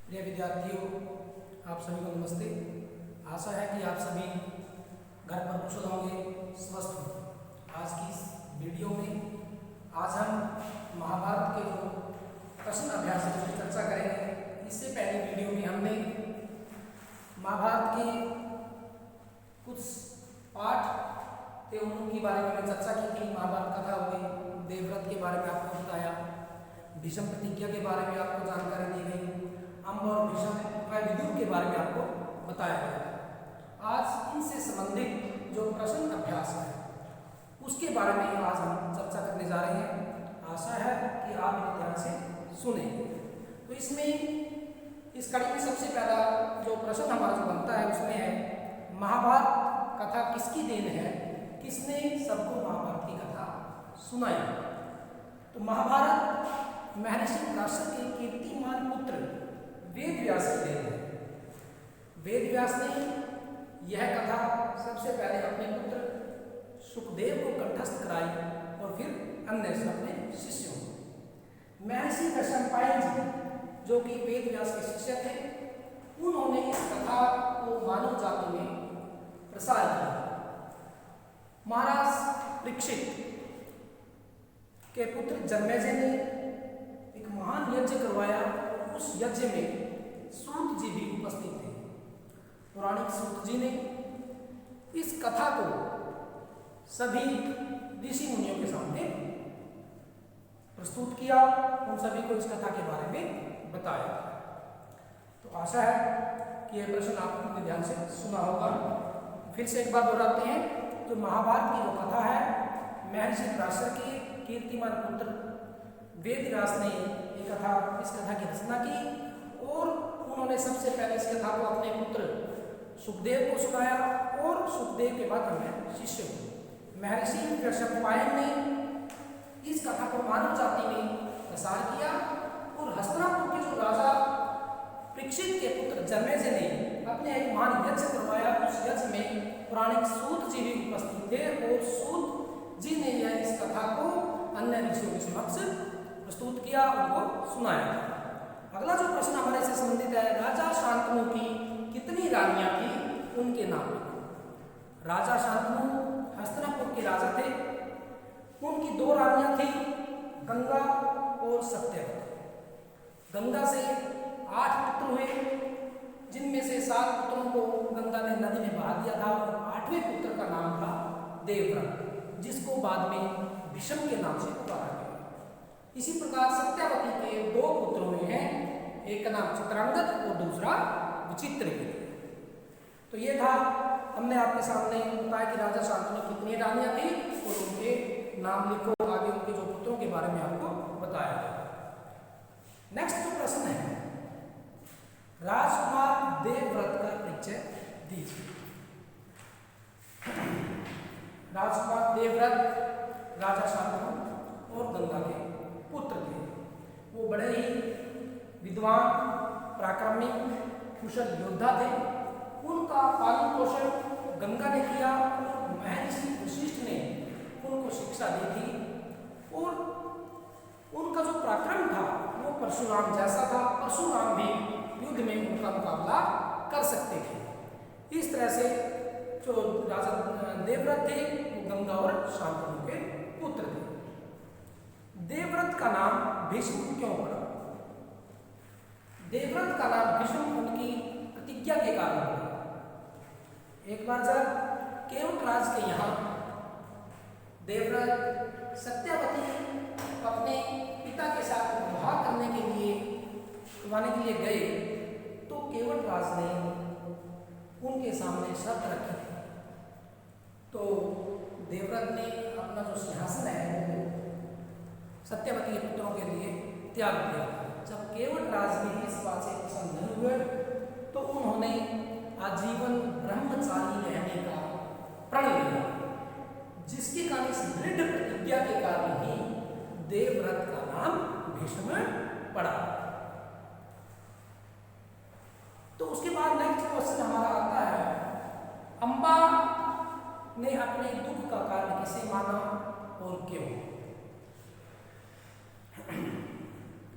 प्रिय विद्यार्थियों, आप सभी को नमस्ते। आशा है कि आप सभी घर पर कुशल होंगे, स्वस्थ होंगे। आज की इस वीडियो में आज हम महाभारत के जो प्रश्न अभ्यास है उसकी चर्चा करेंगे। इससे पहले वीडियो में हमने महाभारत के कुछ पाठ थे उनके बारे में चर्चा की थी। महाभारत कथा हो गई, देवव्रत के बारे में आपको बताया, भीष्म प्रतिज्ञा के बारे में आपको जानकारी दी गई, अम्ब और भीष्म व विदुर के बारे में आपको बताया गया। आज इनसे संबंधित जो प्रश्न अभ्यास है उसके बारे में आज हम चर्चा करने जा रहे हैं। आशा है कि आप इन्हें ध्यान से सुने। तो इसमें इस कड़ी में सबसे पहला जो प्रश्न हमारा जो बनता है उसमें है, महाभारत कथा किसकी देन है, किसने सबको महाभारत की कथा सुनाई। तो महाभारत महर्षि व्यास के कीर्तिमान पुत्र वेद व्यास की देन है। वेद व्यास ने यह कथा सबसे पहले अपने पुत्र सुखदेव को कंठस्थ कराई और फिर अन्य से अपने शिष्यों को। महर्षि वैशंपायन जी जो कि वेद व्यास के शिष्य थे, उन्होंने इस कथा को मानव जाति में प्रसार किया। महाराज परीक्षित के पुत्र जन्मेजय ने एक महान यज्ञ करवाया। उस यज्ञ में सूत जी भी उपस्थित थे। पौराणिक सूत जी ने इस कथा को सभी ऋषि मुनियों के सामने प्रस्तुत किया, उन सभी को इस कथा के बारे में बताया। तो आशा है कि यह प्रश्न आपने ध्यान से सुना होगा। फिर से एक बार दोहराते हैं, जो महाभारत की जो कथा है, महर्षि व्यास के कीर्तिमान पुत्र वेद व्यास ने इस कथा की रचना की और उन्होंने सबसे पहले इस कथा को अपने पुत्र सुखदेव को सुनाया और सुखदेव के बाद अन्य शिष्यों को। महर्षि वैशंपायन ने इस कथा को मानव जाति में प्रसार किया और हस्तिनापुर के जो राजा परीक्षित के पुत्र जन्मेजय ने अपने एक महान यज्ञ करवाया। उस यज्ञ में पौराणिक सूत जी भी उपस्थित थे और सूत जी ने यह इस कथा को अन्य ऋषियों के समक्ष प्रस्तुत किया, उनको सुनाया। अगला जो प्रश्न हमारे से संबंधित है, राजा शांतनु की कितनी रानियां थी, उनके नाम लिखो। राजा शांतनु हस्तिनापुर के राजा थे। उनकी दो रानियां थी, गंगा और सत्यवती। गंगा से 8 पुत्र हुए, जिनमें से 7 पुत्रों को गंगा ने नदी में बहा दिया था और 8वें पुत्र का नाम था देवव्रत, जिसको बाद में भीष्म के नाम से पुकारा गया। इसी प्रकार सत्यवती के 2 पुत्र हुए हैं, एक का नाम चित्रांगद और दूसरा विचित्र। तो ये था, हमने आपके सामने बताया कि राजा शांतनु की कितनी रानियां थी और उनके नाम लिखो। आगे उनके जो पुत्रों के बारे में आपको बताया गया। नेक्स्ट जो प्रश्न है, राजकुमार देवव्रत का परिचय दीजिए। राजकुमार देवव्रत राजा शांतनु और गंगा के पुत्र थे। वो बड़े ही विद्वान, पराक्रमी, कुशल योद्धा थे। उनका पालन पोषण गंगा ने किया और महर्षि वशिष्ठ ने उनको शिक्षा दी थी और उनका जो पराक्रम था वो परशुराम जैसा था। परशुराम भी युद्ध में उनका मुकाबला कर सकते थे। इस तरह से जो राजा देवव्रत थे वो गंगा और शांतनु के पुत्र थे। देवव्रत का नाम भीष्म क्यों पड़ा? देवव्रत का नाम भीष्म उनकी प्रतिज्ञा के कारण पड़ा। एक बार जब केवटराज के यहाँ देवव्रत सत्यवती अपने पिता के साथ विवाह करने के लिए गए तो केवटराज ने उनके सामने शर्त रखी थी। तो देवव्रत ने अपना जो सिंहासन है वो सत्यवती के पुत्रों के लिए त्याग दिया। जब केवटराज भी इस बात से प्रसन्न नहीं हुए तो उन्होंने आजीवन ब्रह्मचारी रहने का प्रण लिया, जिसके कारण इस दृढ़ प्रतिज्ञा के कारण ही देवव्रत का नाम भीष्म पड़ा। तो उसके बाद नेक्स्ट क्वेश्चन हमारा आता है, अंबा ने अपने दुख का कारण किसे माना और क्यों?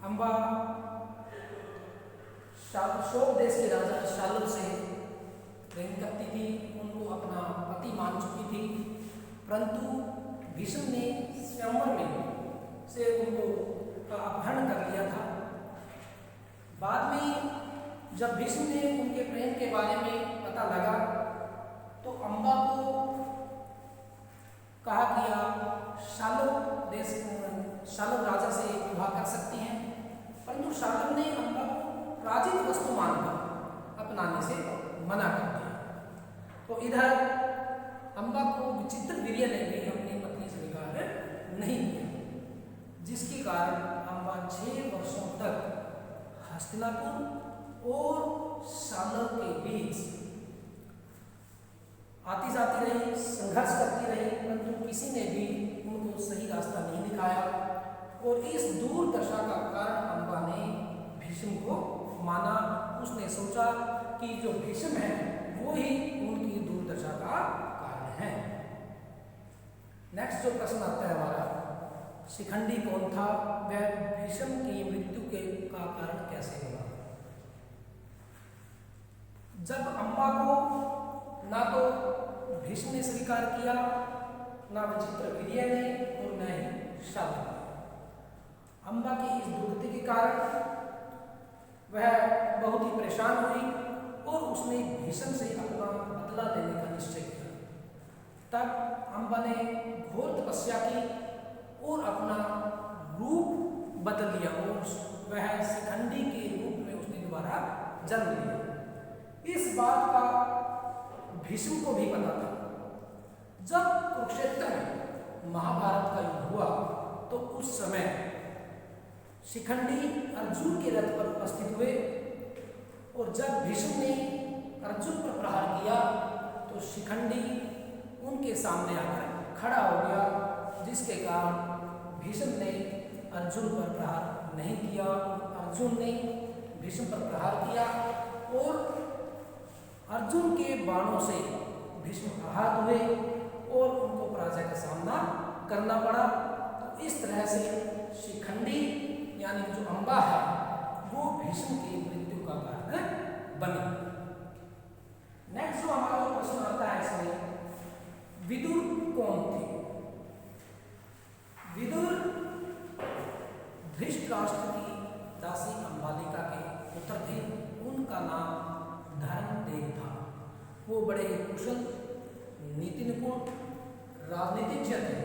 अंबा शोक देश के राजा शाल्व से प्रेम करती थी, उनको अपना पति मान चुकी थी, परंतु भीष्म ने स्वयंवर में से उनको का अपहरण कर लिया था। बाद में जब भीष्म ने उनके प्रेम के बारे में पता लगा तो अम्बा को कहा कि आप शाल्व राजा से विवाह कर सकती हैं, परंतु शाल्व ने अम्बा को प्राचीन वस्तु मानकर अपनाने से मना कर दिया। तो इधर अम्बा को विचित्र वीर्य ने भी अपनी पत्नी स्वीकार नहीं किया, जिसके कारण अम्बा 6 वर्षों तक हस्तिनापुर और शाल्व के बीच आती जाती रही, संघर्ष करती रही, परंतु किसी ने भी उनको सही रास्ता नहीं दिखाया। और इस दुर्दशा का कारण अम्बा ने भीष्म को माना। उसने सोचा कि जो भीष्म है वो ही उनकी दुर्दशा का कारण है। नेक्स्ट जो प्रश्न आता है हमारा, शिखंडी कौन था, वह भीष्म की मृत्यु का कारण कैसे हुआ। जब अम्बा को ना तो भीष्म ने स्वीकार किया, ना विचित्र वीर्य ने, और न ही शाल्व ने। अम्बा की इस दुर्गति के कारण वह बहुत ही परेशान हुई और उसने भीष्म से अपना बदला लेने का निश्चय किया। तब अम्बा ने घोर तपस्या की और अपना रूप बदल लिया और वह शिखंडी के रूप में उसने दोबारा जन्म लिया। इस बात का भीष्म को भी पता था। जब कुरुक्षेत्र में महाभारत का युद्ध हुआ तो उस समय शिखंडी अर्जुन के रथ पर उपस्थित हुए और जब भीष्म ने अर्जुन पर प्रहार किया तो शिखंडी उनके सामने आकर खड़ा हो गया, जिसके कारण भीष्म ने अर्जुन पर प्रहार नहीं किया। अर्जुन ने भीष्म पर प्रहार किया और अर्जुन के बाणों से भीष्म आहत हुए और उनको पराजय का सामना करना पड़ा। तो इस तरह से शिखंडी यानी जो अम्बा है वो भीष्म की मृत्यु का कारण बनी। नेक्स्ट जो हमारा प्रश्न आता है इसमें, विदुर कौन थे। विदुर धृतराष्ट्र की दासी अंबालिका के पुत्र थे। उनका नाम धर्मदेव था। वो बड़े कुशल, नीति निपुण, राजनीतिज्ञ थे।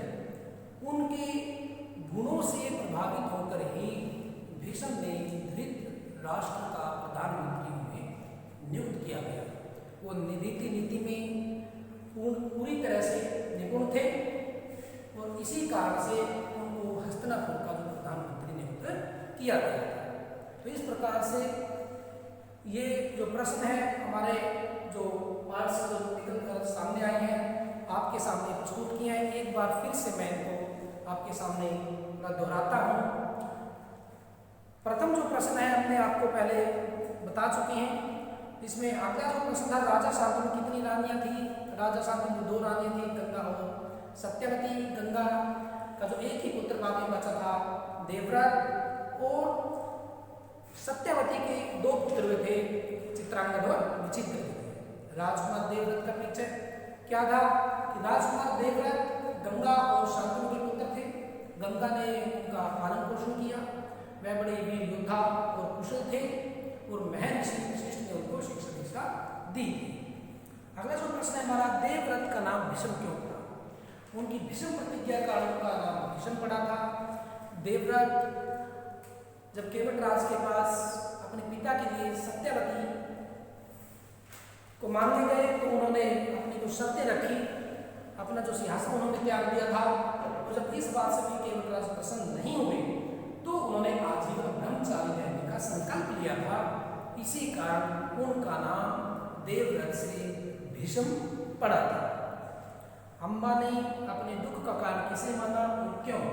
उनके गुणों से प्रभावित होकर ही भीष्म ने धृतराष्ट्र का प्रधानमंत्री में नियुक्त किया गया। वो नीति में पूरी तरह से निपुण थे और इसी कारण से उनको हस्तिनापुर का जो प्रधानमंत्री नियुक्त किया गया था। तो इस प्रकार से ये जो प्रश्न है हमारे जो पार्ट से जो निकल कर सामने आए हैं आपके सामने प्रस्तुत किए हैं। एक बार फिर से मैं इनको आपके सामने दोहराता हूँ। प्रथम जो प्रश्न है हमने आपको पहले बता चुके हैं। इसमें अगला जो प्रश्न था, राजा शांतनु की कितनी रानियाँ थी। राजा शांतनु की 2 रानियाँ थी, गंगा और सत्यवती। गंगा का जो एक ही पुत्र बाद में बचा था देवव्रत, और सत्यवती के 2 पुत्र हुए थे, चित्रांगद और विचित्र। राजकुमार देवव्रत का परिचय क्या था कि राजकुमार देवव्रत गंगा और शांतनु के पुत्र थे। गंगा ने उनका पालन पोषण किया। वह बड़े वीर योद्धा और कुशल थे और महर्षि वशिष्ठ ने उनको शिक्षा दीक्षा दी। अगला जो प्रश्न है हमारा, देवव्रत का नाम भीष्म क्यों पड़ा। उनकी भीष्म प्रतिज्ञा का उनका नाम भीष्म पड़ा था। देवव्रत जब केवटराज के पास अपने पिता के लिए सत्यवती को मांगने गए तो उन्होंने अपनी जो शर्तें रखी, अपना जो सिंहासन उन्होंने त्याग दिया था। और जब इस बात से भी केवटराज प्रसन्न नहीं हुए तो उन्होंने आजीवन ब्रह्मचारी रहने का संकल्प लिया था। इसी कारण उनका नाम देवव्रत से भीष्म पड़ा था। अम्बा ने अपने दुख का कारण किसे माना और क्यों।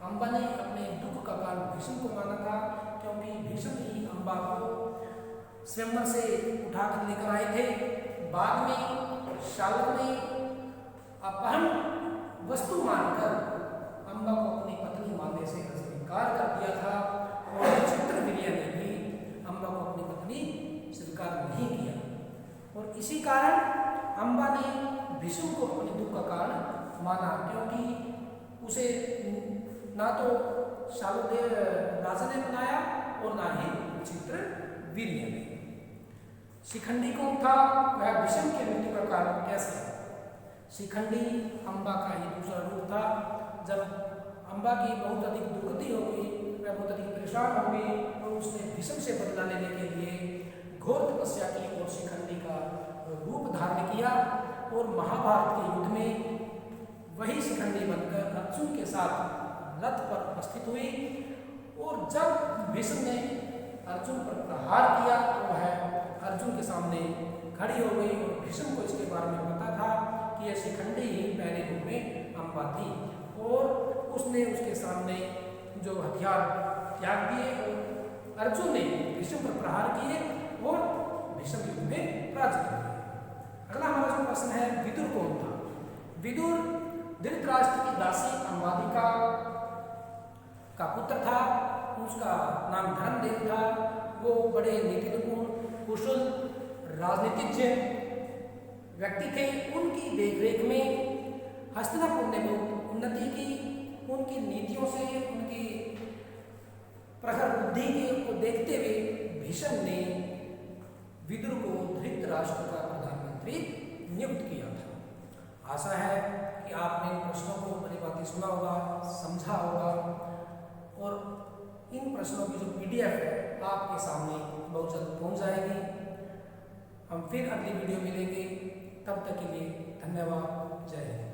अम्बा ने अपने दुख का कारण भीष्म को माना था क्योंकि भीष्म ही अम्बा को स्वयंवर से उठाकर लेकर आए थे। बाद में शाल्व ने अपहरण वस्तु मानकर अम्बा को अपनी पत्नी मानने से अस्वीकार कर दिया था और चित्रवीर्य ने भी अम्बा को अपनी पत्नी इसी कारण अम्बा ने भीष्म को अपने दुख का कारण माना, क्योंकि उसे ना तो शालुदेव राजा ने बनाया और ना ही चित्रवीर्य ने। शिखंडी कौन था? वह भीष्म के मृत्यु का कारण कैसे? शिखंडी अम्बा का ही दूसरा रूप था। जब अम्बा की बहुत अधिक दुर्गति हो गई, वह बहुत अधिक परेशान हो गई, तो उसने भीष्म से बदला लेने के लिए घोर तपस्या की और शिखंडी का रूप धारण किया और महाभारत के युद्ध में वही शिखंडी बनकर अर्जुन के साथ रथ पर उपस्थित हुई। और जब भीष्म ने अर्जुन पर प्रहार किया तो वह अर्जुन के सामने खड़ी हो गई और भीष्म को इसके बारे में पता था कि यह शिखंडी ही पहले रूप में अम्बा थी, और उसने उसके सामने जो हथियार त्याग दिए और अर्जुन ने भीष्म पर प्रहार किए और भीष्म युद्ध में पराजित हुए। अगला हमारा जो प्रश्न है, विदुर कौन था? विदुर धृतराष्ट्र की दासी अंबालिका का पुत्र था। उसका नाम धर्मदेव था। वो बड़े नीति निपुण, कुशल राजनीतिज्ञ व्यक्ति थे। उनकी देखरेख में हस्तिनापुर ने बहुत उन्नति की। उनकी नीतियों से, उनकी प्रखर बुद्धि को देखते हुए भीष्म ने विदुर को धृतराष्ट्र का प्रधानमंत्री नियुक्त किया था। आशा है कि आपने इन प्रश्नों को बड़ी बातें सुना होगा, समझा होगा, और इन प्रश्नों की जो PDF है आपके सामने बहुत जल्द पहुंच जाएगी। हम फिर अगली वीडियो मिलेंगे, तब तक के लिए धन्यवाद। जय हिंद।